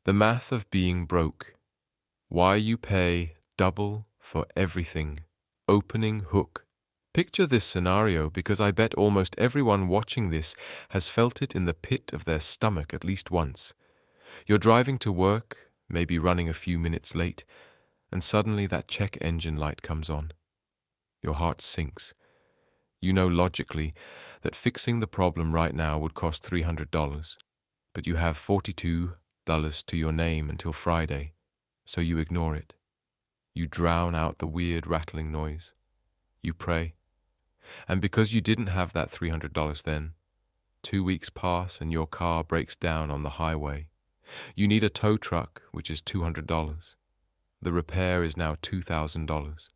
The math of being broke. Why you pay double for everything. Opening hook. Picture this scenario because I bet almost everyone watching this has felt it in the pit of their stomach at least once. You're driving to work, maybe running a few minutes late, and suddenly that check engine light comes on. Your heart sinks. You know logically that fixing the problem right now would cost $300, but you have $42 to your name until Friday, so you ignore it. You drown out the weird rattling noise. You pray. And because you didn't have that $300 then, 2 weeks pass and your car breaks down on the highway. You need a tow truck, which is $200. The repair is now $2,000.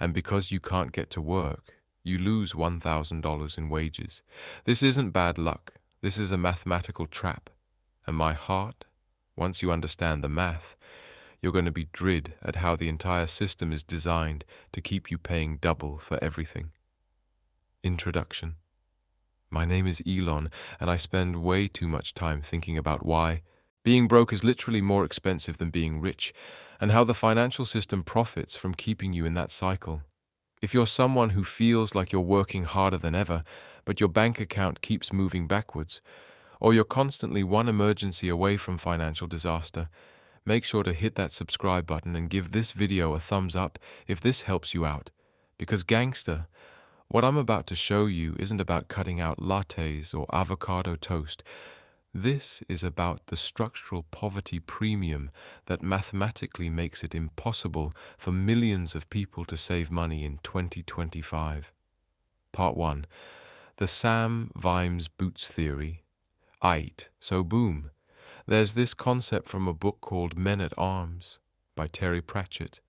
And because you can't get to work, you lose $1,000 in wages. This isn't bad luck. This is a mathematical trap. And my heart, once you understand the math, you're going to be dread at how the entire system is designed to keep you paying double for everything. Introduction. My name is Elon, and I spend way too much time thinking about why being broke is literally more expensive than being rich, and how the financial system profits from keeping you in that cycle. If you're someone who feels like you're working harder than ever, but your bank account keeps moving backwards, or you're constantly one emergency away from financial disaster, make sure to hit that subscribe button and give this video a thumbs up if this helps you out. Because gangster, what I'm about to show you isn't about cutting out lattes or avocado toast. This is about the structural poverty premium that mathematically makes it impossible for millions of people to save money in 2025. Part 1. The Vimes Boots Theory. Aight, so boom. There's this concept from a book called Men at Arms by Terry Pratchett.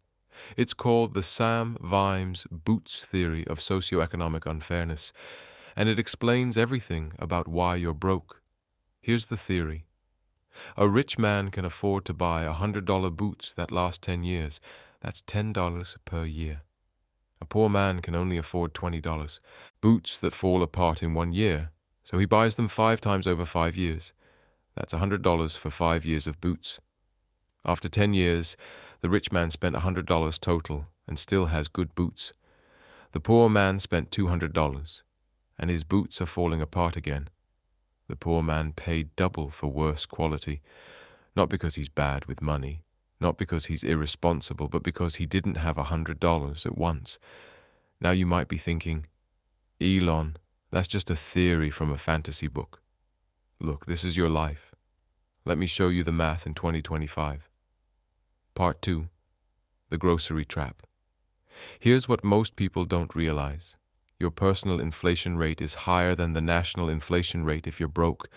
It's called the Vimes Boots Theory of Socioeconomic Unfairness, and it explains everything about why you're broke. Here's the theory. A rich man can afford to buy $100 boots that last 10 years. That's $10 per year. A poor man can only afford $20. Boots that fall apart in 1 year, so he buys them 5 times over 5 years. That's $100 for 5 years of boots. After 10 years, the rich man spent $100 total and still has good boots. The poor man spent $200, and his boots are falling apart again. The poor man paid double for worse quality, not because he's bad with money, not because he's irresponsible, but because he didn't have $100 at once. Now you might be thinking, Elon, that's just a theory from a fantasy book. Look, this is your life. Let me show you the math in 2025. Part 2. The grocery trap. Here's what most people don't realize. Your personal inflation rate is higher than the national inflation rate if you're broke.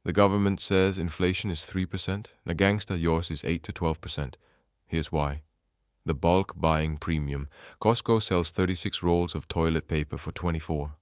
The government says inflation is 3%. Now gangsta, yours is 8 to 12%. Here's why. The bulk buying premium. Costco sells 36 rolls of toilet paper for $24.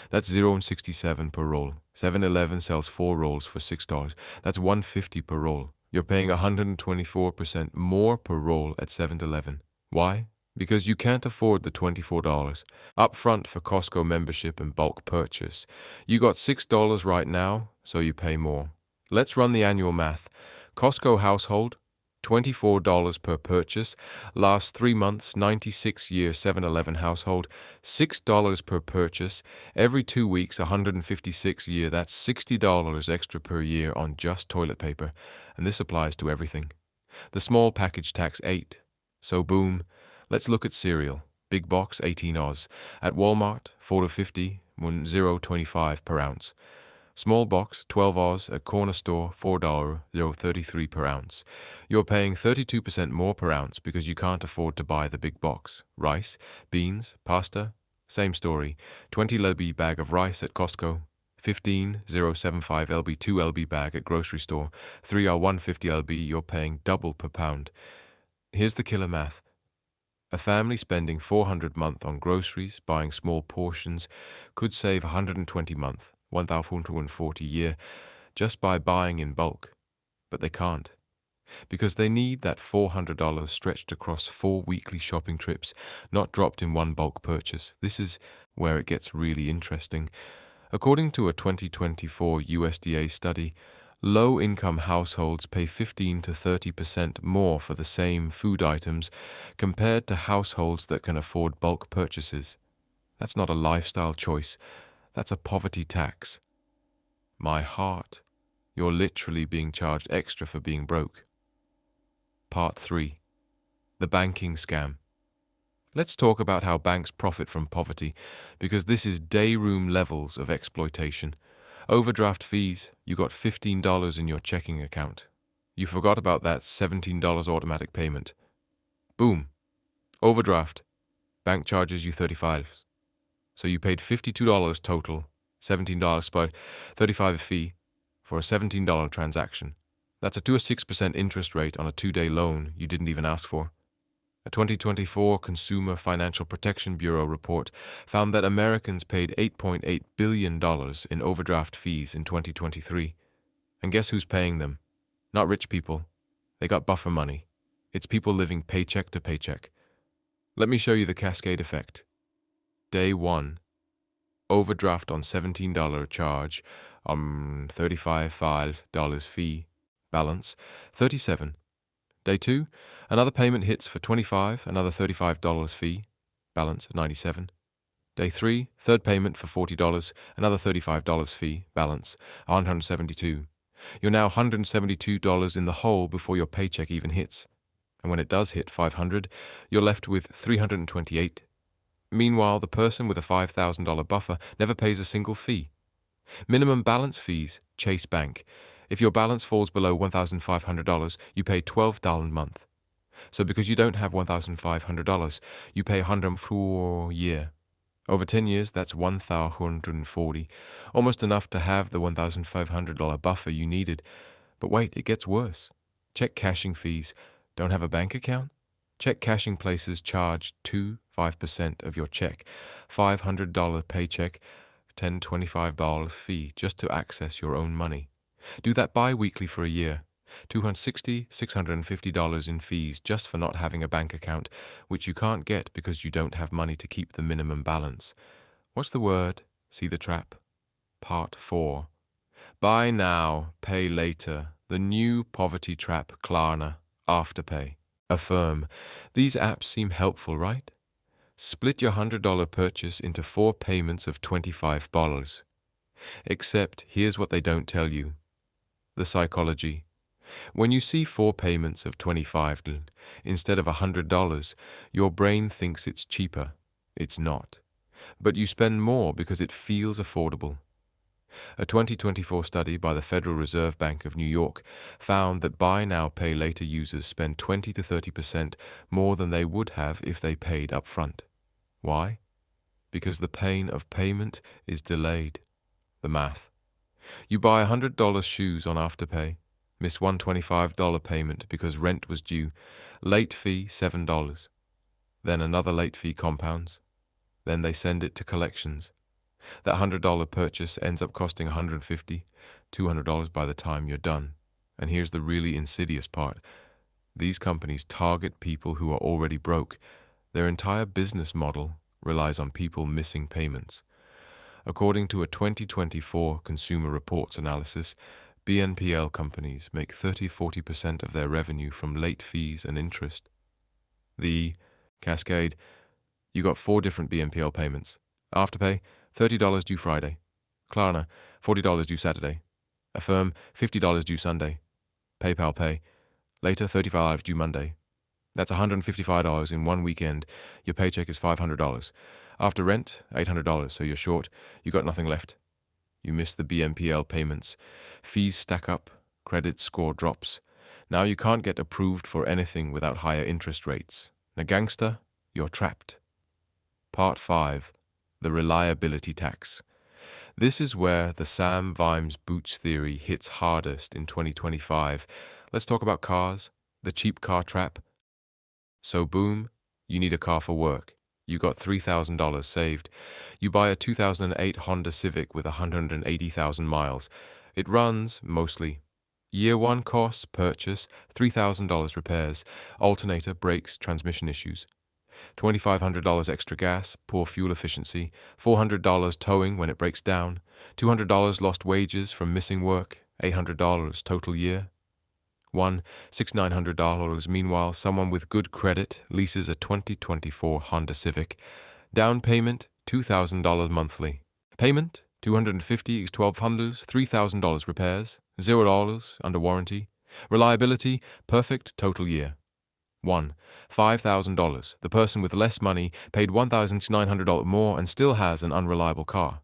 That's $0.67 per roll. 7-Eleven sells 4 rolls for $6. That's $1.50 per roll. You're paying 124% more per roll at 7-Eleven. Why? Because you can't afford the $24 up front for Costco membership and bulk purchase. You got $6 right now, so you pay more. Let's run the annual math. Costco household, $24 per purchase. Last 3 months, 96-year 7-Eleven household, $6 per purchase. Every 2 weeks, 156-year. That's $60 extra per year on just toilet paper. And this applies to everything. The small package tax, 8. So boom. Let's look at cereal. Big box, 18 Oz. At Walmart, 4 to 50, $0.25 per ounce. Small box, 12 Oz. At corner store, $4, $0.33 per ounce. You're paying 32% more per ounce because you can't afford to buy the big box. Rice, beans, pasta, same story. 20 lb bag of rice at Costco. 15, $0.75 lb 2 lb bag at grocery store. 3 are 150 lb. You're paying double per pound. Here's the killer math. A family spending $400 month on groceries, buying small portions, could save $120 month, $1,440 year, just by buying in bulk. But they can't, because they need that $400 stretched across 4 weekly shopping trips, not dropped in one bulk purchase. This is where it gets really interesting. According to a 2024 USDA study, Low-income households pay 15 to 30% more for the same food items compared to households that can afford bulk purchases. That's not a lifestyle choice. That's a poverty tax. My heart, you're literally being charged extra for being broke. Part 3. The banking scam. Let's talk about how banks profit from poverty, because this is day room levels of exploitation. Overdraft fees, you got $15 in your checking account. You forgot about that $17 automatic payment. Boom. Overdraft. Bank charges you $35. So you paid $52 total, $17 spot, $35 fee for a $17 transaction. That's a 2 or 6% interest rate on a 2-day loan you didn't even ask for. A 2024 Consumer Financial Protection Bureau report found that Americans paid $8.8 billion in overdraft fees in 2023. And guess who's paying them? Not rich people. They got buffer money. It's people living paycheck to paycheck. Let me show you the cascade effect. Day 1. Overdraft on $17 charge, $35 fee, balance, $37. Day 2, another payment hits for $25, another $35 fee, balance $97. Day 3, third payment for $40, another $35 fee, balance $172. You're now $172 in the hole before your paycheck even hits. And when it does hit $500, you're left with $328. Meanwhile, the person with a $5,000 buffer never pays a single fee. Minimum balance fees, Chase Bank. If your balance falls below $1,500, you pay $12 a month. So because you don't have $1,500, you pay $100 for a year. Over 10 years, that's $1,140, almost enough to have the $1,500 buffer you needed. But wait, it gets worse. Check cashing fees. Don't have a bank account? Check cashing places charge 5% of your check. $500 paycheck, $25 fee just to access your own money. Do that bi-weekly for a year. $260, $650 in fees just for not having a bank account, which you can't get because you don't have money to keep the minimum balance. What's the word? See the trap? Part 4. Buy now, pay later. The new poverty trap, Klarna, Afterpay. Affirm. These apps seem helpful, right? Split your $100 purchase into 4 payments of $25. Except, here's what they don't tell you. The psychology. When you see 4 payments of $25 instead of $100, your brain thinks it's cheaper. It's not. But you spend more because it feels affordable. A 2024 study by the Federal Reserve Bank of New York found that buy now, pay later users spend 20 to 30% more than they would have if they paid up front. Why? Because the pain of payment is delayed. The math. You buy $100 shoes on Afterpay, miss one $25 payment because rent was due, late fee $7. Then another late fee compounds. Then they send it to collections. That $100 purchase ends up costing $150, $200 by the time you're done. And here's the really insidious part. These companies target people who are already broke. Their entire business model relies on people missing payments. According to a 2024 Consumer Reports analysis, BNPL companies make 30–40% of their revenue from late fees and interest. The cascade. You got 4 different BNPL payments. Afterpay, $30 due Friday. Klarna, $40 due Saturday. Affirm, $50 due Sunday. PayPal Pay, later $35 due Monday. That's $155 in one weekend. Your paycheck is $500. After rent, $800, so you're short. You got nothing left. You miss the BNPL payments. Fees stack up. Credit score drops. Now you can't get approved for anything without higher interest rates. A gangster, you're trapped. Part 5. The reliability tax. This is where the Vimes Boots Theory hits hardest in 2025. Let's talk about cars, the cheap car trap. So boom, you need a car for work. You got $3,000 saved. You buy a 2008 Honda Civic with 180,000 miles. It runs, mostly. Year 1 costs, purchase, $3,000 repairs, alternator, brakes, transmission issues. $2,500 extra gas, poor fuel efficiency, $400 towing when it breaks down, $200 lost wages from missing work, $800 total year. 1. $6,900. Meanwhile, someone with good credit leases a 2024 Honda Civic. Down payment, $2,000 monthly. Payment, $250 ex 12 Hondas, $3,000 repairs, $0 under warranty. Reliability, perfect total year. 1. $5,000. The person with less money paid $1,900 more and still has an unreliable car.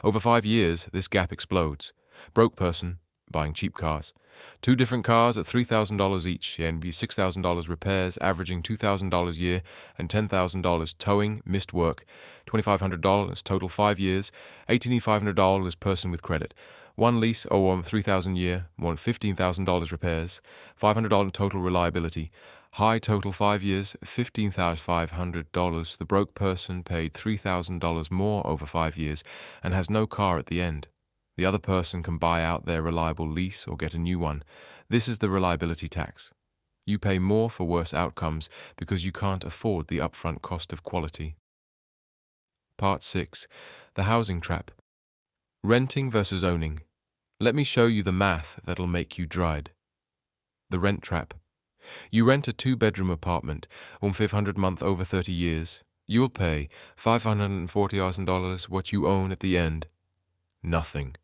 Over 5 years, this gap explodes. Broke person, buying cheap cars. 2 different cars at $3,000 each and $6,000 repairs, averaging $2,000 a year and $10,000 towing, missed work. $2,500 total 5 years, $1,800 person with credit. 1 lease or $3,000 a year, more than $15,000 repairs. $500 total reliability. High total 5 years, $15,500. The broke person paid $3,000 more over 5 years and has no car at the end. The other person can buy out their reliable lease or get a new one. This is the reliability tax. You pay more for worse outcomes because you can't afford the upfront cost of quality. Part 6. The housing trap. Renting versus owning. Let me show you the math that'll make you dread. The rent trap. You rent a 2-bedroom apartment, $500 a month over 30 years. You'll pay $540,000 what you own at the end. Nothing.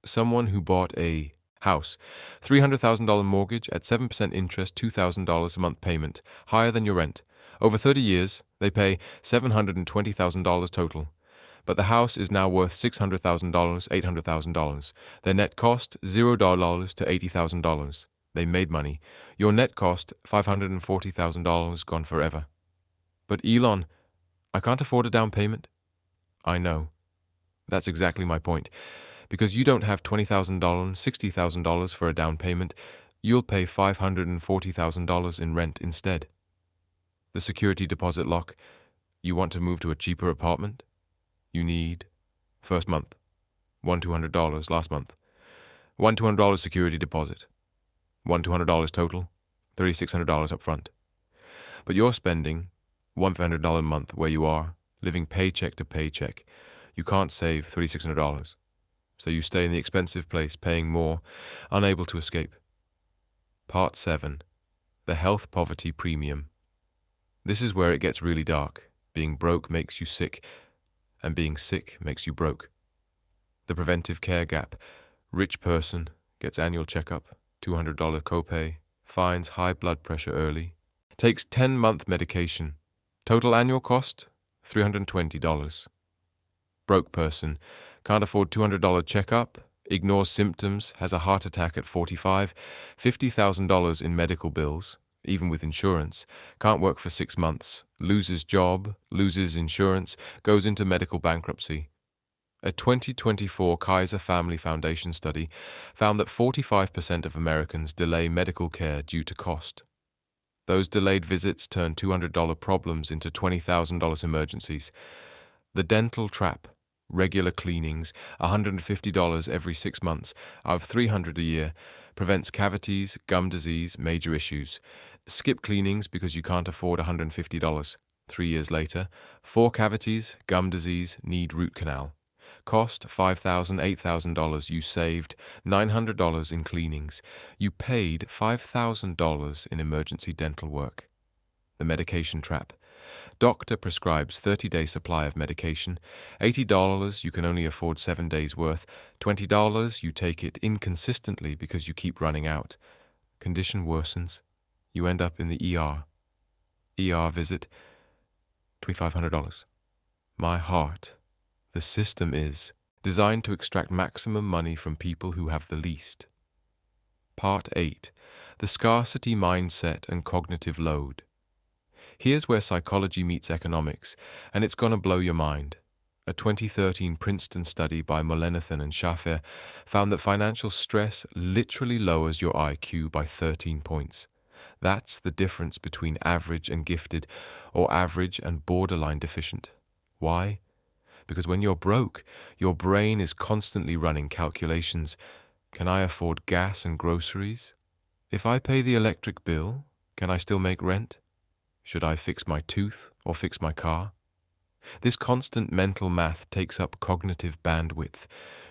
Someone who bought a house, $300,000 mortgage at 7% interest, $2,000 a month payment, higher than your rent. Over 30 years, they pay $720,000 total. But the house is now worth $600,000, $800,000. Their net cost, $0 to $80,000. They made money. Your net cost, $540,000, gone forever. But Elon, I can't afford a down payment. I know. That's exactly my point. Because you don't have $20,000, $60,000 for a down payment, you'll pay $540,000 in rent instead. The security deposit lock. You want to move to a cheaper apartment? You need, first month, $200 last month. $200 security deposit. $200 total, $3,600 up front. But you're spending $1,500 a month where you are, living paycheck to paycheck. You can't save $3,600. So you stay in the expensive place, paying more, unable to escape. Part 7. The health poverty premium. This is where it gets really dark. Being broke makes you sick, and being sick makes you broke. The preventive care gap. Rich person gets annual checkup, $200 copay, finds high blood pressure early, takes 10-month medication. Total annual cost, $320. Broke person can't afford $200 checkup, ignores symptoms, has a heart attack at 45, $50,000 in medical bills, even with insurance, can't work for 6 months, loses job, loses insurance, goes into medical bankruptcy. A 2024 Kaiser Family Foundation study found that 45% of Americans delay medical care due to cost. Those delayed visits turn $200 problems into $20,000 emergencies. The dental trap. Regular cleanings, $150 every 6 months, out of $300 a year, prevents cavities, gum disease, major issues. Skip cleanings because you can't afford $150. 3 years later, 4 cavities, gum disease, need root canal. Cost $5,000, $8,000. You saved $900 in cleanings. You paid $5,000 in emergency dental work. The medication trap. Doctor prescribes 30-day supply of medication. $80, you can only afford 7 days worth. $20, you take it inconsistently because you keep running out. Condition worsens. You end up in the ER. ER visit, $2,500. My heart. The system is designed to extract maximum money from people who have the least. Part 8. The scarcity mindset and cognitive load. Here's where psychology meets economics, and it's gonna blow your mind. A 2013 Princeton study by Molenathan and Schaffer found that financial stress literally lowers your IQ by 13 points. That's the difference between average and gifted, or average and borderline deficient. Why? Because when you're broke, your brain is constantly running calculations. Can I afford gas and groceries? If I pay the electric bill, can I still make rent? Should I fix my tooth or fix my car? This constant mental math takes up cognitive bandwidth.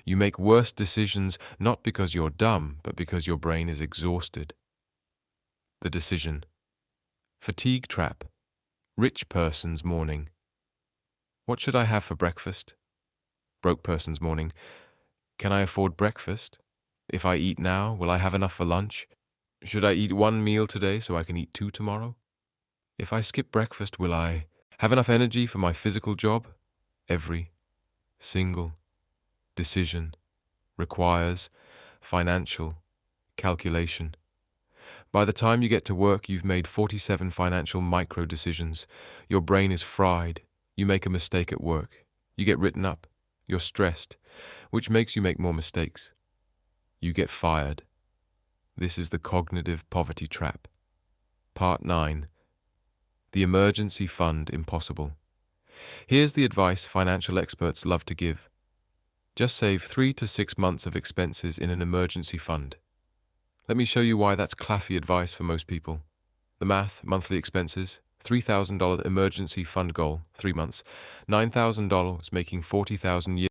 You make worse decisions not because you're dumb, but because your brain is exhausted. The decision. Fatigue trap. Rich person's morning. What should I have for breakfast? Broke person's morning. Can I afford breakfast? If I eat now, will I have enough for lunch? Should I eat one meal today so I can eat two tomorrow? If I skip breakfast, will I have enough energy for my physical job? Every single decision requires financial calculation. By the time you get to work, you've made 47 financial micro decisions. Your brain is fried. You make a mistake at work. You get written up. You're stressed, which makes you make more mistakes. You get fired. This is the cognitive poverty trap. Part 9. The emergency fund impossible. Here's the advice financial experts love to give. Just save 3 to 6 months of expenses in an emergency fund. Let me show you why that's claffy advice for most people. The math, monthly expenses, $3,000 emergency fund goal, 3 months, $9,000 making $40,000 years.